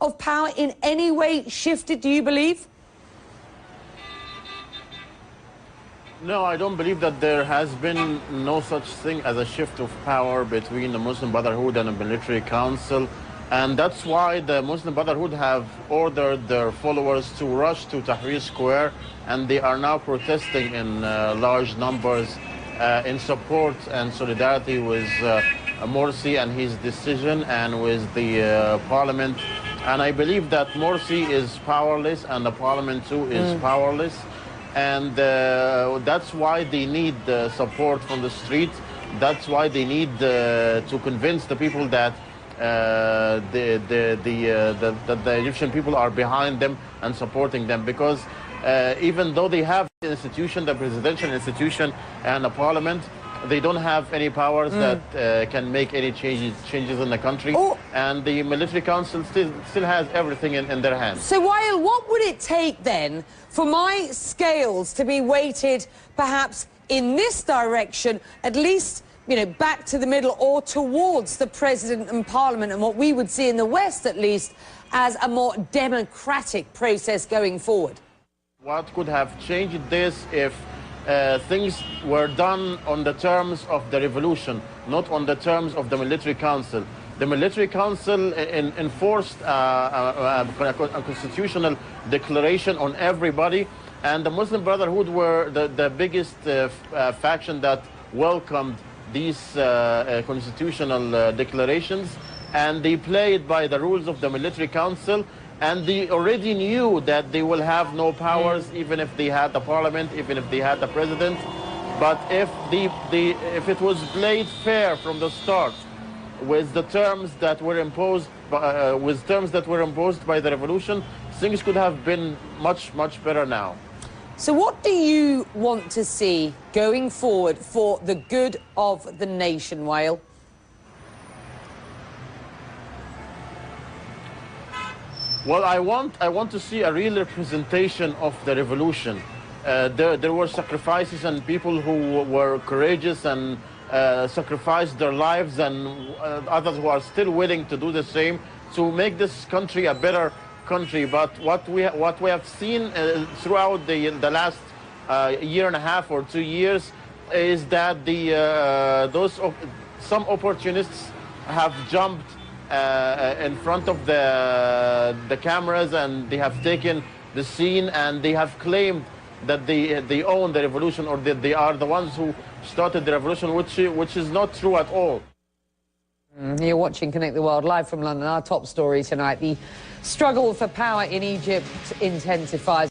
of power in any way shifted, do you believe? No, I don't believe that there has been no such thing as a shift of power between the Muslim Brotherhood and the military council. And that's why the Muslim Brotherhood have ordered their followers to rush to Tahrir Square, and they are now protesting in large numbers in support and solidarity with Morsi and his decision, and with the parliament. And I believe that Morsi is powerless, and the parliament too is powerless. And that's why they need support from the street. That's why they need to convince the people that the Egyptian people are behind them and supporting them. Because even though they have the institution, the presidential institution and the parliament, they don't have any powers that can make any changes in the country. And the military council still has everything in their hands. So, Wael, what would it take then for my scales to be weighted perhaps in this direction, at least, you know, back to the middle or towards the president and parliament, and what we would see in the West, at least, as a more democratic process going forward? What could have changed this if things were done on the terms of the revolution, not on the terms of the military council? The military council enforced a constitutional declaration on everybody, and the Muslim Brotherhood were the biggest faction that welcomed these constitutional declarations, and they played by the rules of the military council. And they already knew that they will have no powers, even if they had the parliament, even if they had the president. But if it was played fair from the start, with the terms that were imposed, by the revolution, things could have been much better now. So, what do you want to see going forward for the good of the nation, Wael? Well, I want to see a real representation of the revolution. There were sacrifices, and people who were courageous and sacrificed their lives, and others who are still willing to do the same to make this country a better country. But what we have seen throughout the last year and a half or 2 years is that some opportunists have jumped in front of the cameras, and they have taken the scene, and they have claimed that they own the revolution, or that they are the ones who started the revolution, which is not true at all. You're watching Connect the World live from London. Our top story tonight: the struggle for power in Egypt intensifies.